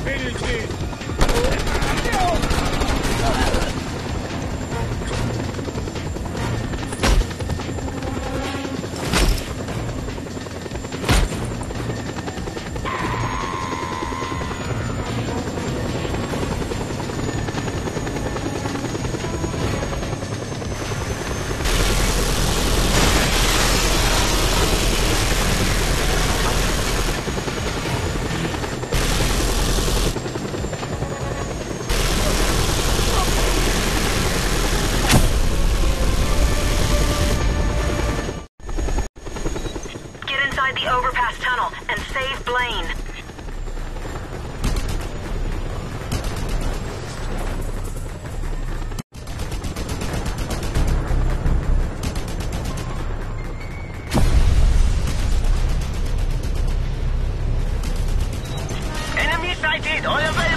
Finish it! The overpass tunnel and save Blaine. Enemy sighted! All away!